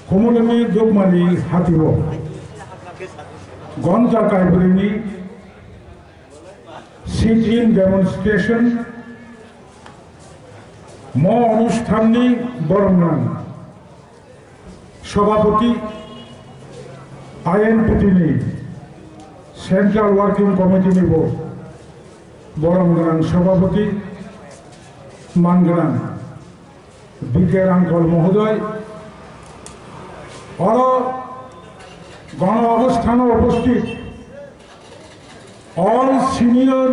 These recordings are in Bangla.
Komulami Dogmani Hatibo Gonta Kaiburini sit-in demonstration Mo Anushthanni Boromnan Sabhapati INPT Central Working Committee নিব Boromnan Sabhapati Mangran বিকের আঙ্কল মহোদয় और गण अवस्थान उपस्थित all senior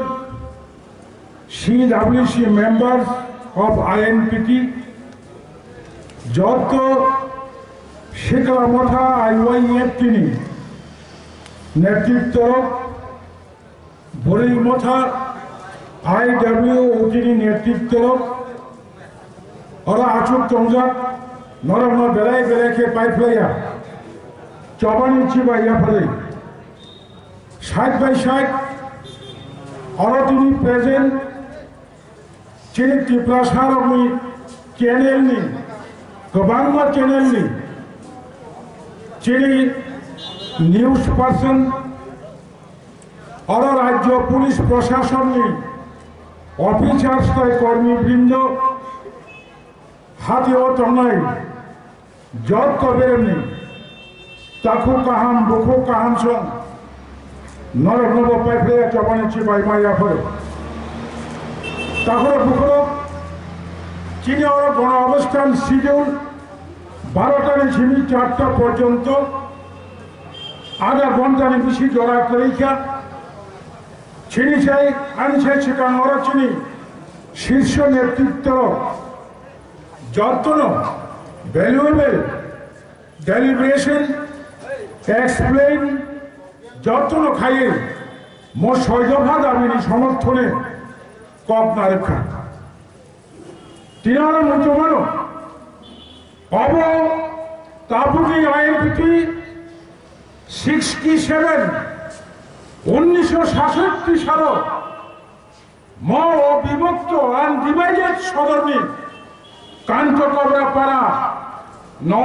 CWC members of INPT যত শিকলা মথা IYF তিনি নেতৃত্ব বড়ি মথা IWO তিনি নেতৃত্ব और आचुक तंजा नरम बेलाय बेलाय के पाइपलाइया चौबानी चिबाइया फले साइड बाय साइड और তিনি प्रेजेंट चिनी टिप्लासार अपनी चैनल नी कबांगा चैनल नी चिनी न्यूज पर्सन और राज्य पुलिस प्रशासन नी ऑफिसर्स तय कर्मी वृंद हाथी और तमनाई जॉब कबेरनी ताकू कहाम बुखो कहाम सों नरनबो पाइफले चपानी चिपाई माया फरे ताकू बुखो चीनी और गण अवस्थान शिड्यूल 12टा छिमी 4टा पर्यंत आधा घंटा बेशी जरा करीक्षा छिनी चाई आनी चाई सेखाने और चिनी शीर्ष नेतृत्व যত্ন ভ্যালুয়েবল ডেলিব্রেশন এক্সপ্লেইন যত্ন খাইয়ে মোট 6 দফা দাবির সমর্থনে কক না রেখা তিনারা মুজমানো অব তাপুটি আইএনপিটি 67 1967 সাল ম বিভক্ত আনডিভাইডেড সদরনি কান্তকবরা পাড়া 9,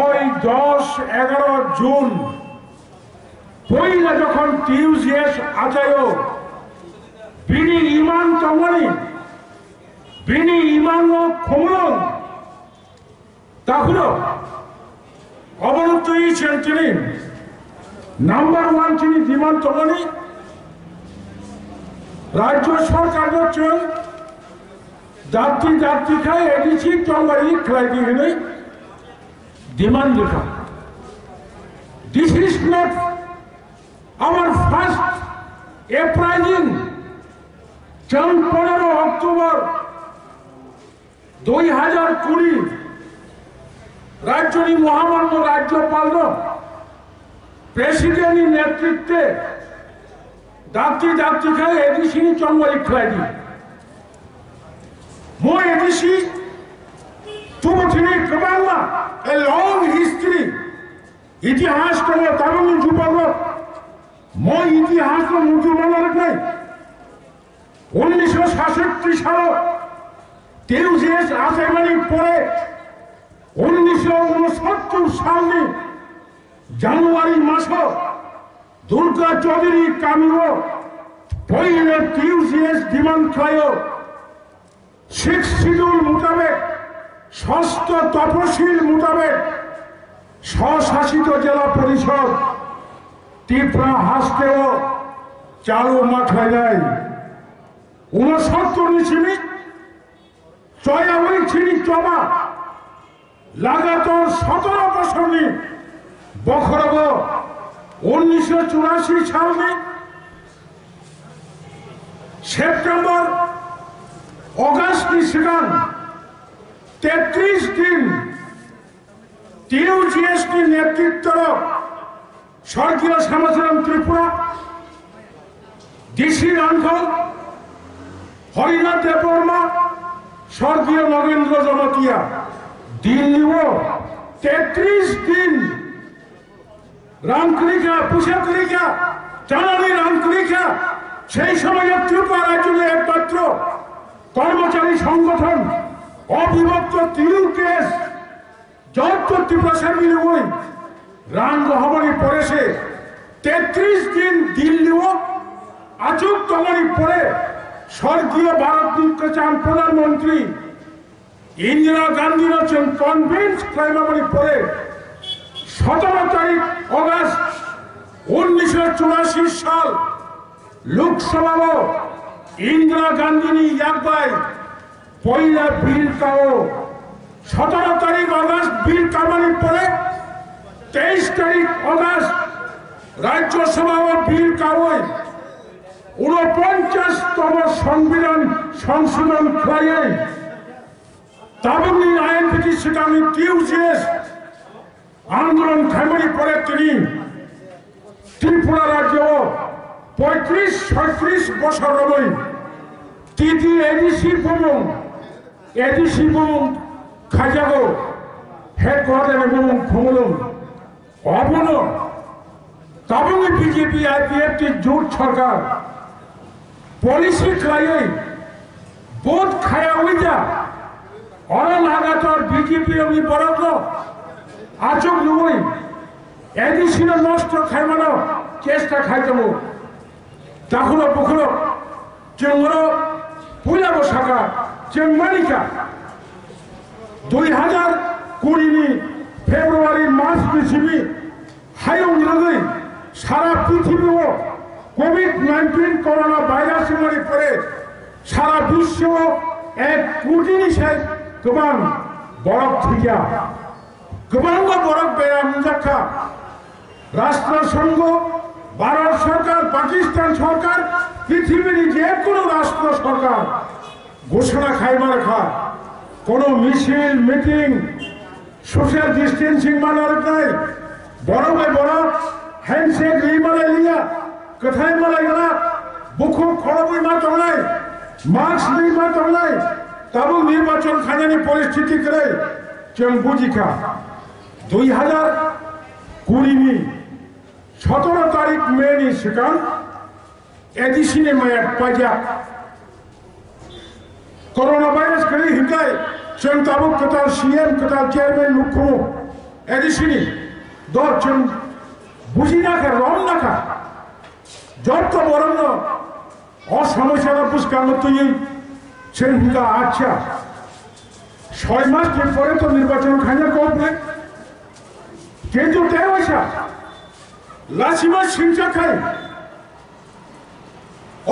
10, 11 জুন পয়লা যখন টিউজিএস আজায়ও বিনি ইমান তমনি বিনি ইমান খমলন তাহলে অবরুদ্ধই তিনি নাম্বার 1 তিনি ইমান তমনি রাজ্য সরকার হচ্ছে जाती खाए एडीसी चौंगाई खिलाई दी है डिमांड लिखा this is not our first uprising 15 October 2020 राज्य महामान्य राज्यपाल प्रेसिडेंट नेतृत्वे जाती खाए एडीसी चौंगाई खिलाई दी More edishi, Tumutini Kabala, a long history. Itihas Kama Taman Jupala, more Itihas of Mujumana. 1967 সালে টিউজিএস আসামানি পরে 1969 সালে জানুয়ারি মাসে দুর্গা চৌধুরী কামিও পয়লা টিউজিএস ডিমান্ড খায়ও 6 শিডিউল মোতাবেক ষষ্ঠ তফসিল মোতাবেক স্বশাসিত জেলা পরিষদ ত্রিপুরা হাসতেও চালু মাথায় দেয় 69 ছিনি চয়াবলী ছিনি চবা লাগাতার 17 বছর নি বখরব 1984 সালে সেপ্টেম্বর अगस्त की सिगान 33 दिन टीयूजीएस की नेतृत्व स्वर्गीय श्यामाचरण त्रिपुरा डीसी रानखल हरिनाथ देववर्मा स्वर्गीय नगेंद्र जमातिया दिल्ली 33 दिन रामकलिका पुषकलिका चालानी रामकलिका সেই সময় ত্রিপুরা রাজ্যের একমাত্র কর্মচারী সংগঠন অবিভক্ত তৃণমূল কেস যত ত্রিপুরা মিলে ওই রাম রহমানি পড়েছে 33 দিন দিল্লিও আচুক তমানি পড়ে স্বর্গীয় ভারত বিখ্যাত প্রধানমন্ত্রী ইন্দিরা গান্ধী রচন কনভিন্স ক্লাইমামানি পড়ে 17 তারিখ অগস্ট 1984 সাল লোকসভা ইন্দিরা গান্ধী ইয়াকবাই পয়লা বিল কাও 17 তারিখ অগস্ট বিল কামানি পরে 23 তারিখ অগস্ট রাজ্যসভা বিল কাওয় 49তম সংবিধান সংশোধন করায় তাবুনি আইনপিটি সেখানে টিউজিএস আন্দোলন খামারি পরে তিনি ত্রিপুরা রাজ্য 35-36 বছর রবই তিতি এডিসি বুমুং খাজাগো হেডকোয়ার্টার বুমুং খুমুলুং অবন তাবুনি বিজেপি আইপিএফটি জোট সরকার পলিসি খাইয়ে বোধ খায়া হইয়া অরণ আগাতর বিজেপি অগ্নি বরগ আচক লুবই এডিসির নষ্ট খাইমানো চেষ্টা খাইতেমু তাহলে পুকুর চেঙ্গর পয়লা বৈশাখা চেঙ্গানিকা 2020 ফেব্রুয়ারি মাস পৃথিবী হাইং লগই সারা পৃথিবীও কোভিড-19 করোনা ভাইরাস মরি পরে সারা বিশ্ব 1 কোটি নিশাই গোबां বরফ থিয়া গোबां বরফ বেরাম জাখা রাষ্ট্রসংঘ ভারত সরকার পাকিস্তান সরকার পৃথিবীর যে কোনো রাষ্ট্র সরকার ঘোষণা খাইবা রাখা কোনো মিছিল মিটিং সোশ্যাল ডিস্টেন্সিং মানার নাই বরফে বরফ হ্যান্ডশেক লিমালে লিয়া কোথায় মালাই গেলা বুকু খড়বই মা তংলাই মাস্ক নেই মা তংলাই তাবু নির্বাচন খাজানি পরিস্থিতি করে চং বুঝিকা 2020 17 तारीख में नी सिकान एडिसी ने माया पाजा कोरोना वायरस करी हिंगाई चंताबुक कताल सीएम कताल चेयरमैन मुख्य एडिसी ने दो चंग बुझिना का रोम ना का जब तो बोरंग और समस्या का पुष्कांग तो ये चंग हिंगा अच्छा 6 मास के परे तो निर्वाचन खाना कौन है केंद्र तय वैसा लासिमा सिंचा खाई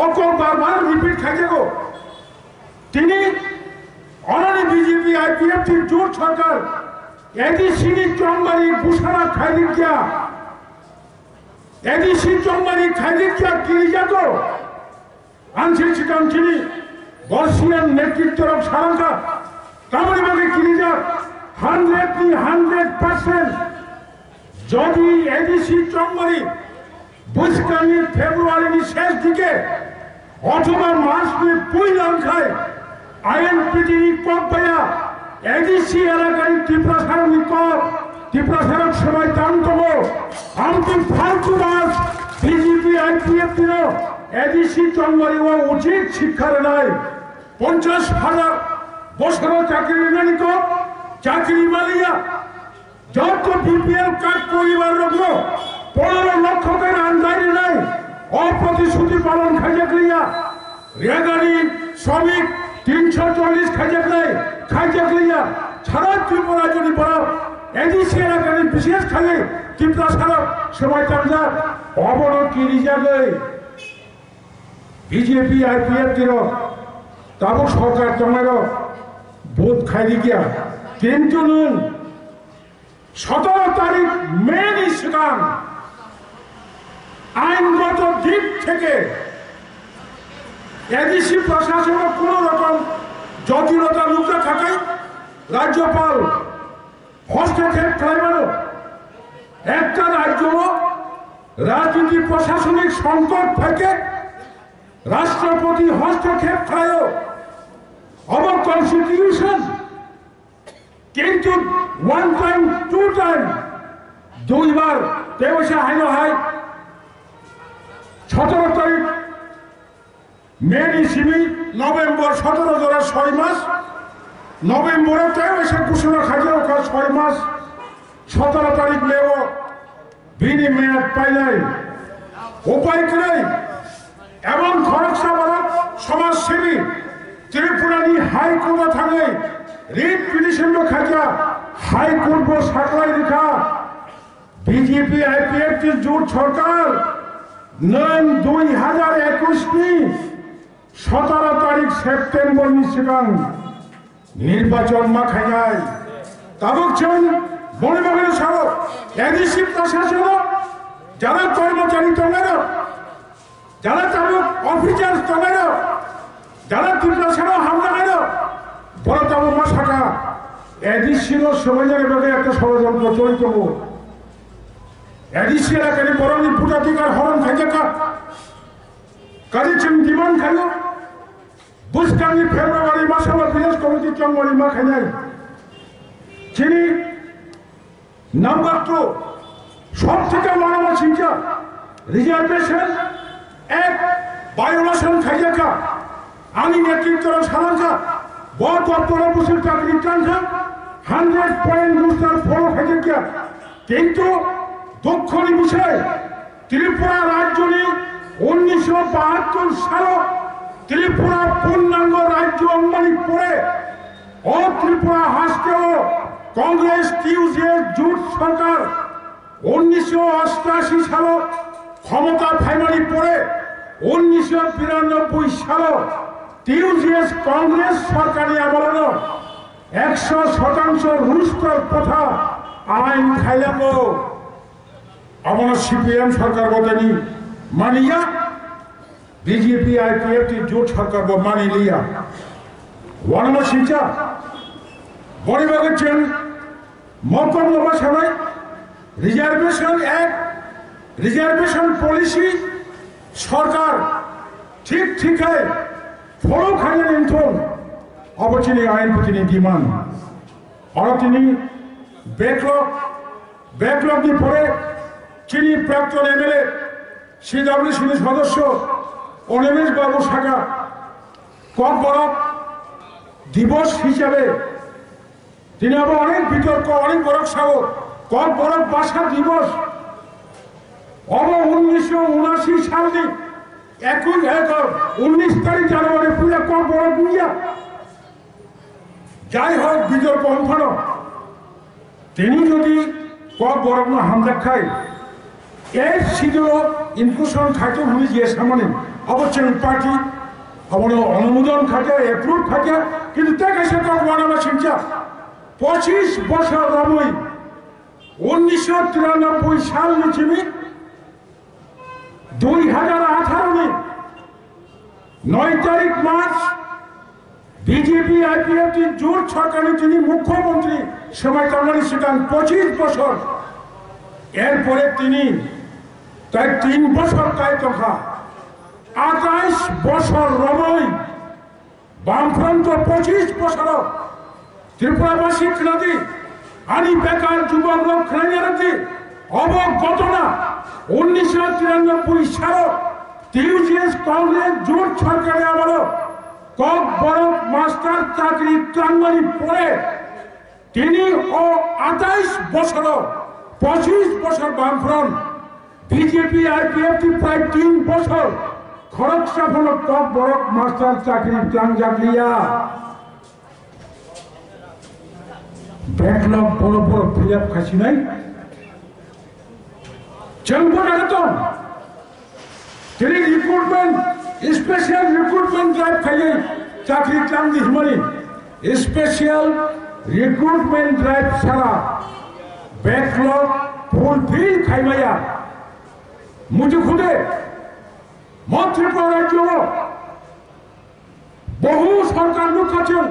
और को बार-बार रिपीट खाते को तिनी অনানি বিজেপি আইপিএফ টি জোট সরকার এডিসি চম্বারি ঘোষণা খাইলি কিয়া এডিসি চম্বারি খাইলি কিয়া কি যাতো আনছে চিকাম চিনি বর্ষিয়ান নেতৃত্বের সারাঙ্কা তামরি বাগে কিনি যা 100% যদি এডিসি চম্বারি বুঝকানি ফেব্রুয়ারি শেষ দিকে অথবা মার্চ পয়লা খায় আইএনপিটি কক ভাইয়া এডিসি এলাকার ত্রিপ্রাসারণ কক ত্রিপ্রাসারণ সবাই জানতব আমি ফালতু মাস বিজেপি আইপিএফ দিন এডিসি চম্বারি ও উচিত শিক্ষার নাই 50,000 বছর চাকরি নানি কক চাকরি মালিয়া যত বিপিএল কার্ড পরিবার রোগ 15 লক্ষ টাকা আমদানি নাই অপ্রতিশ্রুতি পালন খাইয়া গিয়া রেগানি শ্রমিক 340 খাইয়া গিয়া সারা ত্রিপুরা যদি বড় এডিসি এলাকার বিশেষ খালে ত্রিপুরা সারা সময় চান্দা অবর কিরি যাবে বিজেপি আইপিএফ দিল তাবো সরকার তোমার ভোট খাইলি গিয়া কিন্তু নুন 17 তারিখ মেন ইসলাম আইনগত দিক থেকে এডিসি প্রশাসনের কোন রকম জটিলতা লুকা থাকায় রাজ্যপাল হস্তক্ষেপ করাইবারও একটা রাজ্য রাজনীতি প্রশাসনিক সংকট থেকে রাষ্ট্রপতি হস্তক্ষেপ করায় অব কনস্টিটিউশন কিন্তু 1 টাইম 2 টাইম দুইবার দেবসা হাইনো হাই 17 তারিখ মেন ইসিবি নভেম্বর 17 ধরে 6 মাস নভেম্বরেতেও এসে ঘোষণা খাইলেও 6 মাস 17 তারিখ লেও বিনি মেয়াদ পাই নাই উপায় নেই। এমন খরচা বলা সমাজসেবী ত্রিপুরানি হাইকোর্টে থাকে রিট পিটিশন খাজা হাইকোর্ট সাকলাই রেখা বিজেপি আইপিএফ জোট সরকার 2021 17 তারিখ সেপ্টেম্বর নিশ্চিকান নির্বাচন মাখায় যায় তাবকজন বনবাগের সহ এডিসি প্রশাসন যারা কর্মচারী তঙ্গের যারা তাবক অফিসার তঙ্গের যারা ত্রিপুরা সেনা হামলা গেল বড় তাবক শাখা এডিসির সমাজের ব্যাপারে একটা ষড়যন্ত্র চরিত্র এডিসি এলাকায় বড় ভোটাধিকার হরণ থাকে কাজী চিম ডিমান্ড খাইল বুঝকানি ফেব্রুয়ারি মাসে বিদেশ কমিটি চঙ্গরি মা খাই যিনি নাম্বার 2 সব থেকে মানব শিক্ষা রিজার্ভেশন এক বায়োলেশন খাইয়াকা আমি নেতৃত্ব সারাঙ্কা বড় তত্ত্বরা বছর চাকরি টাঙ্কা 100 রুস্টার ফলো খাইয়াকা কিন্তু দক্ষিণ বিষয় ত্রিপুরা রাজ্য 1972 সালে ত্রিপুরা পূর্ণাঙ্গ রাজ্য অঙ্গনিক পড়ে ও ত্রিপুরা হাসকেও কংগ্রেস টিউজিএ জোট সরকার 1988 সালে ক্ষমতা ফাইনালি পড়ে 1992 সালে টিউজিএস কংগ্রেস সরকারি আমল 100% রুস্টার প্রথা আইন খাইলাম আমার সিপিএম সরকার বদনি মানিয়া বিজেপি আইপিএফ জোট সরকার মানি লিয়া ওয়ান শিক্ষা বড়িবাগের চেন মকম লম্বা সবাই রিজার্ভেশন অ্যাক্ট রিজার্ভেশন পলিসি সরকার ঠিক ফলো খাইলেন ইন্থন অবচিনি আইন তিনি ডিমান্ড আর তিনি ব্যাকলগ দিয়ে পড়ে চিনি প্রাক্তন এমএলএ সিডব্লিউসি সদস্য অনিমেষ বাবু শাখা কক বরফ দিবস হিসাবে তিনি আবার অনেক বিতর্ক অনেক বরফ সাগর কক বরফ বাসা দিবস 1979 সাল 19 তারিখ জানুয়ারি পূজা কক বরফ নিয়া যাই হোক বিতর্ক অন্থন তিনি যদি কক বরফ না হামলা খায় এর শিডিউল ইনক্লুশন খাইতে ভুলে গিয়ে সামনে অবশ্যই পার্টি আমার অনুমোদন থাকে অ্যাপ্রুভ থাকে কিন্তু দেখে সে কক বানানো শিক্ষা 25 বছর রবই 1993 সাল নিচিমি 2018 9 তারিখ মার্চ বিজেপি আইপিএফ জোট সরকারে তিনি মুখ্যমন্ত্রী সময় কামানি সেখান 25 বছর এরপরে তিনি তাই 3 বছর তাই তথা 28 বছর রবই বামফ্রন্ট 25 বছর ত্রিপুরাবাসী খেলাদি আনি বেকার যুবক লোক খেলাদি অবগত না 1993 সাল টিউজিএস কংগ্রেস জোট সরকারে আমল কক বরফ মাস্টার চাকরি টাঙ্গারি পড়ে তিনি ও 28 বছর 25 বছর বামফ্রন্ট বিজেপি আইপিএফ প্রায় 3 বছর খরচ সফল কক বরফ মাস্টার চাকরি টাঙ্গালিয়া ব্যাকলগ বড় বড় ফিল আপ খাসি নাই চম্পটাগতন তিনি রিক্রুটমেন্ট স্পেশাল রিক্রুটমেন্ট ড্রাইভ খাইয়ে চাকরি টাঙ্গি হিমানি স্পেশাল রিক্রুটমেন্ট ড্রাইভ ছাড়া ব্যাকলগ ফুলফিল খাইমাইয়া মুझे খুদে মন্ত্রী রাজ্য বহু সরকার লোক আছেন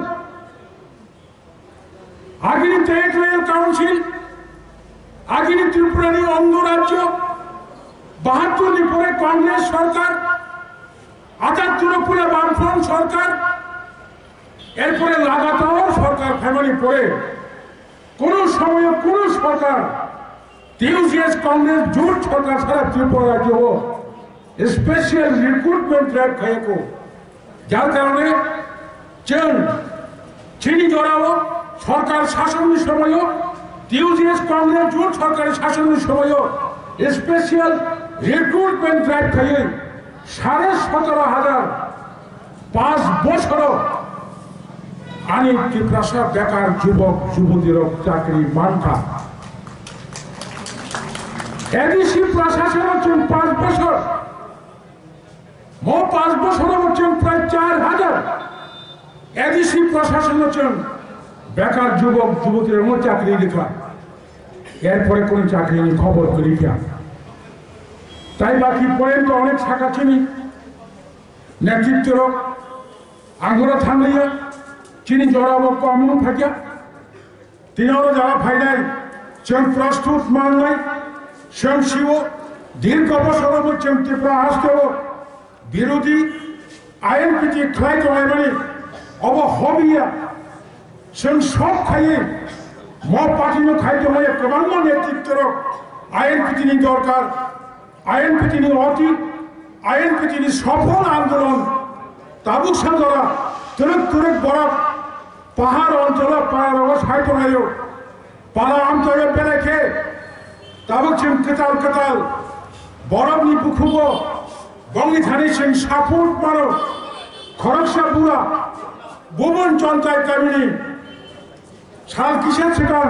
আগিনী টেরিটোরিয়াল কাউন্সিল আগিনী ত্রিপুরানি অঙ্গরাজ্য 72 পরে কংগ্রেস সরকার 78 পরে বামফ্রন্ট সরকার এরপরে লাগাতার সরকার ফ্যামিলি পরে কোন সময় কোন সরকার টিউজিএস কংগ্রেস জোট সরকার সারা ত্রিপুরা রাজ্য চিনি জড়াও সরকার শাসনের সময়ও টিউজিএস কংগ্রেস জোট সরকারের শাসনের সময়ও স্পেশাল রিক্রুটমেন্ট ড্রাইভ খাইয়ে 17,500 5 বছর আনি ত্রিপ্রাসা বেকার যুবক যুবতীর চাকরি মানটা এডিসি প্রশাসন হচ্ছেন 5 বছর 5 বছর হচ্ছেন প্রায় 4,000 এডিসি প্রশাসন হচ্ছেন বেকার যুবক যুবতীর চাকরি লেখা এরপরে কোন চাকরি নিয়ে খবর করি তাই বাকি পয়েন্ট অনেক শাখা চিনি নেতৃত্বের আঙ্গুরা থামলিয়া চিনি জড়াবো কম থাকিয়া তিনও যারা ফাইনাল সেন প্রস্তুত মান নাই সেন শিব দীর্ঘ বছর হচ্ছেন ত্রিপুরা হাসতেও বিরোধী আইন পিটি খাই কমাই মানে অব হবিয়া সেন সব খাইয়ে পাঠিয়ে খাইতে হয়ে ক্রমান্ব নেতৃত্বের আইন পিটিনি দরকার আইন পিটিনি অতীত আইন পিটিনি সফল আন্দোলন তাবুক সাজরা তুরক তুরক বরফ পাহাড় অঞ্চল পাহাড় সাহিত্য নাই পালা অঞ্চলের বেড়েখে তাবুক সিং কেতাল কেতাল বরফ নি বুকুব গঙ্গি থানি সিং সাপুট মারো খরকসা বুড়া ভুবন চন্দ্রায় কামিনী সাল কিসের সেখান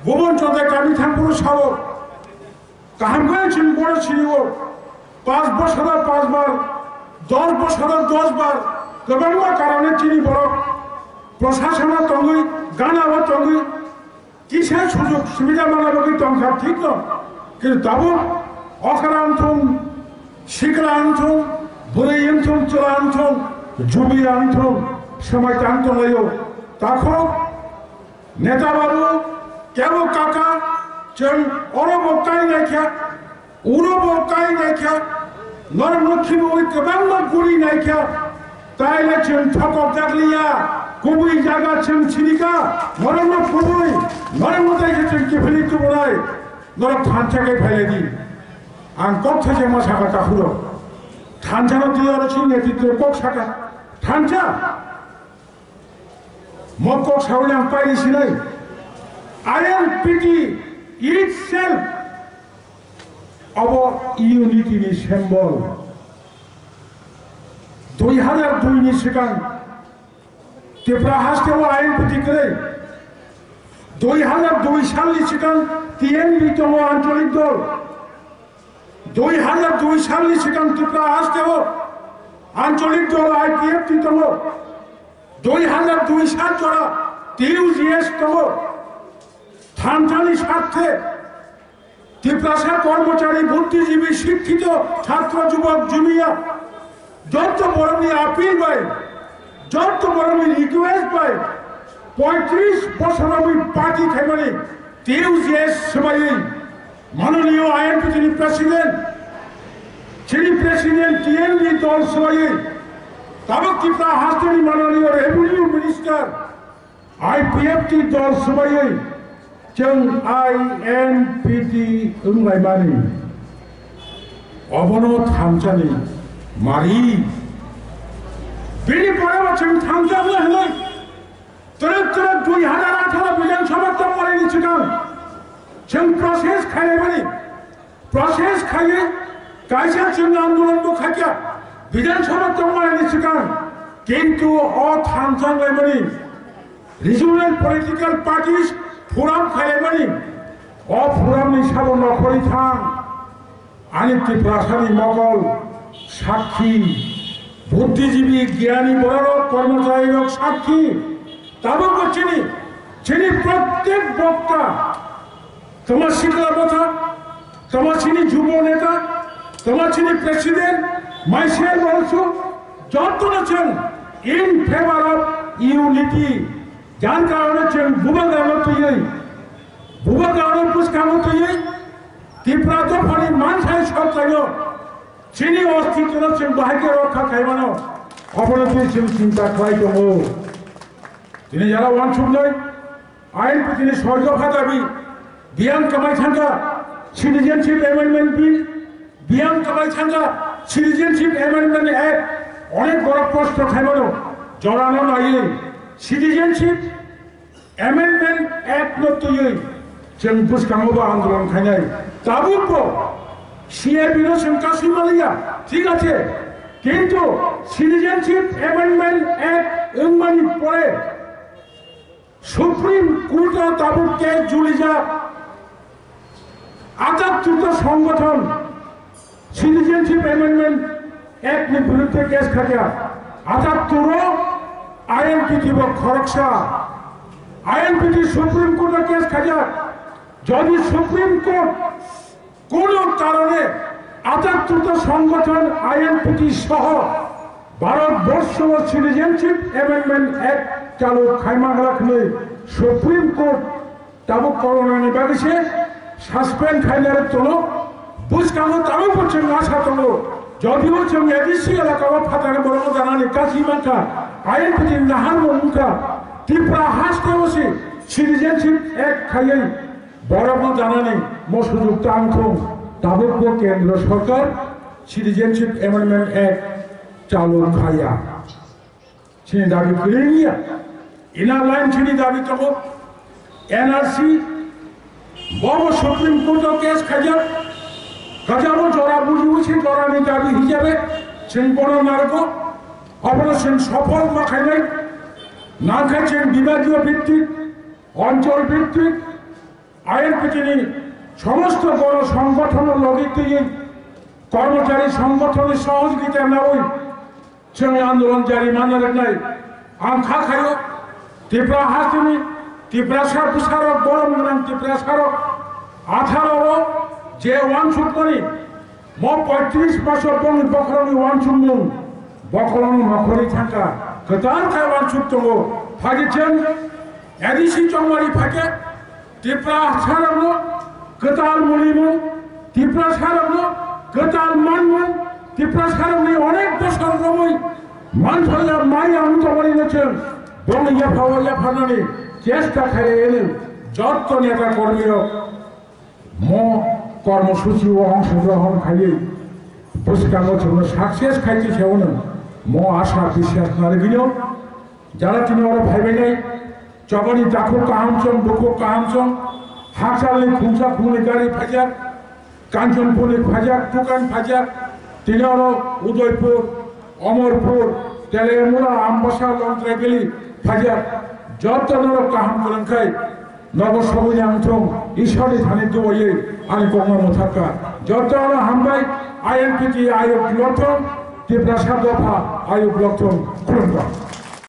ভুবন চন্দ্রায় কামি থাকবো সাব কাহাম করেছেন বড় ছিল 5 বছর 5 বার 10 বছর 10 বার বিভিন্ন কারণে চিনি বড় প্রশাসন তঙ্গি গানাবো তঙ্গি কিসের সুযোগ সুবিধা মানাবো কি টঙ্কা ঠিক না কিন্তু তাবো অখারা আনথম শিকলা আনথম বুড়ি আনথম চোলা আনথম জমি আনথম সময় টানত লাইও তাখো নেতা বাবু কেব কাকা চেন অরব কাই নাইখা উরব কাই নাইখা নরমুখী ওই কেবল গুড়ি নাইখা তাই লেছেন ঠকক দেখলিয়া কুবুই জায়গা ছেন ছিনিকা নরম কুবুই নরম দেখেছেন কি ফেলিতে বলাই নরম ঠানচাকে ফেলে দি আন কথা যে মা শাখাটা হলো ঠানচানো দিয়ে রয়েছে নেতৃত্বের কক শাখা ঠানচা মক্কক সাউলে আমি পাইছি নাই INPT itself our unity ni symbol 2002 ni sekan Tripura হাসতেও আইএনপিটি করে 2002 সাল ni sekan টিএনবি তম আঞ্চলিক দল 2002 সাল ni sekan ত্রিপুরা হাসতেও আঞ্চলিক দল আইপিএফটি তম 2002 সাল জড়া টিউজিএস তম থানচালি স্বার্থে ত্রিপ্রাসা কর্মচারী বুদ্ধিজীবী শিক্ষিত ছাত্র যুবক জুমিয়া যত বড় আপিল পাই যত বড় রিকোয়েস্ট পাই 35 বছর আমি পার্টি খাইবানি টিউজিএস সবাই মাননীয় আইএনপি প্রেসিডেন্ট টিএনবি দল সবাই তাবক ত্রিপুরা হাসতেনি মাননীয় রেভিনিউ মিনিস্টার আইপিএফটি দল সবাই जों आईएनपिटी उंलायमानि अबनो थामजानि मारि बेनि परेबो जों थामजाब्ला होनाय तरक 2018 विधानसभा तंगलायनि सिगां जों प्रसेस खालायबानि प्रसेस खायो कायसा जों आन्दोलनबो खाया विधानसभा तंगलायनि सिगां किन्तु अ थामजालायमानि रिजनल पलिटिकल पार्टीज फोराम खालायबानि अ फोरामनि साबन नखरि थां आनि त्रिप्रासानि मगल साक्षी बुद्धिजीवी ज्ञानी बड़ कर्मचारी साक्षी ताबो चिनी चिनी प्रत्येक बक्ता তোমার শিকলা কথা তোমার চিনি যুব নেতা তোমার চিনি প্রেসিডেন্ট মাইসেল অলসো যত আছেন ইন ফেভার অফ ইউনিটি যার কারণে বুবা গানো তৈরি ত্রিপুরা তো ফানি মানসাই সব চাইল চিনি অস্তিত্ব বাহাকে রক্ষা খাইবানো অপরাধী চিন্তা খাই দো তিনি যারা অনসুখ নয় আইনপি তিনি স্বর্গফা দাবি বিয়ান কামাই থাকা সিটিজেনশিপ অ্যামেন্ডমেন্ট বিল বিয়ান কামাই থাকা সিটিজেনশিপ অ্যামেন্ডমেন্ট অ্যাক্ট অনেক বড় প্রশ্ন খাইবানো জড়ানো নাই सिटिजेनशिप एमेंडमेंट एक्ट नतुयै जों बुसखाङोबा आन्दोलन खायनाय दाबो সিএবির সংকাশি মালিয়া ঠিক আছে কিন্তু সিটিজেনশিপ অ্যামেন্ডমেন্ট অ্যাক্ট ইংমানি পরে সুপ্রিম কোর্ট তাবুকে জুলিজা আজাদযুক্ত সংগঠন সিটিজেনশিপ অ্যামেন্ডমেন্ট অ্যাক্ট नि বিরুদ্ধে কেস খাটিয়া আজাদতুর আইএনপিটি খরকসা আইএনপিটি সুপ্রিম কোর্টে কেস খাটিয়া যদি সুপ্রিম কোর্ট কোন কারণে আজাদযুক্ত সংগঠন আইএনপিটি সহ ভারতবর্ষ সিটিজেনশিপ অ্যামেন্ডমেন্ট অ্যাক্ট চালু খাইমা রাখলে সুপ্রিম কোর্ট তাবো করোনা নিবাগেছে সাসপেন্ড খাইনারে তোলো বুঝকানো তাবো করছে আশা তোলো যদিও जों एडिसि एलाकायाव फाटाने बरं जानानै गासै मानखा आइएनपिटि नाहार मुखा त्रिपुरा हास्टेवसि सिटिजेनशिप एक्ट खायै बरं जानानै मसुजुक्त आंखौ दाबो केंद्र सरकार सिटिजेनशिप एमेंडमेंट एक्ट चालू खाया सिनि दाबि गैलिया इना लाइन सिनि दाबि दङ एनआरसि बबो सुप्रिम कोर्टआव केस खाया गाजाबो जरा बुझिबोसै जरानि दाबि हिसाबै जों बर' नारखौ अपारेशन सफल माखायनाय नांखाय जों विभागीय ভিত্তিক অঞ্চল ভিত্তিক আইএনপিটিनि সমস্ত বড় সংগঠনের লগে কর্মচারী সংগঠনের সহযোগিতা নেওই जों आंदोलन जारी माननाय आं खाखायो त्रिपुरा हास्टेनि त्रिपुरा सारक गरम गोनां त्रिपुरा सारक 18 যে ওয়ানসুট করি ম 35 বছর বঙ্গ বখরনি ওয়ানসুট মুন বখরনি নখরি থাকা গোদান খাই ওয়ানসুট দङ ফাগিছেন এডিসি চংমারি ফাকে त्रिपुरा सारनो गोदान मुलिमु त्रिपुरा सारनो गोदान मानमु त्रिपुरा सारनि अनेक बोसोर रमै मानसया माइ आन्दोलन नेছেন बंगिया फावया फानानि চেষ্টা খাইয়েনে যত নেতা কর্মীরা ম কর্মসূচি ও অংশগ্রহণ খাইয়ে বুঝকানো জন্য সাকসেস খাইতে সেওনো ম আশা বিশ্বাস নারগিনো যারা তিনি ওরা ভাইবে নাই চবনি দাখো কাহামচং দুখো কাহামচং হাসালে খুঁসা খুনে গাড়ি ফাজাক কাঞ্চনপুরে ফাজাক দোকান ফাজাক তিনি ওরা উদয়পুর অমরপুর তেলেমুরা আমবাসা লন্ত্রাগেলি ফাজাক যত নরক কাহাম করেন খাই নবসবনী আংথং ঈশ্বরী ধানে দোয়ে আমি কখনো থাকা যত হামবাই আইএনপিটি আয়োগ লক্ষণ ত্রিপুরা দফা আয়োগ লক্ষণ খুলুন।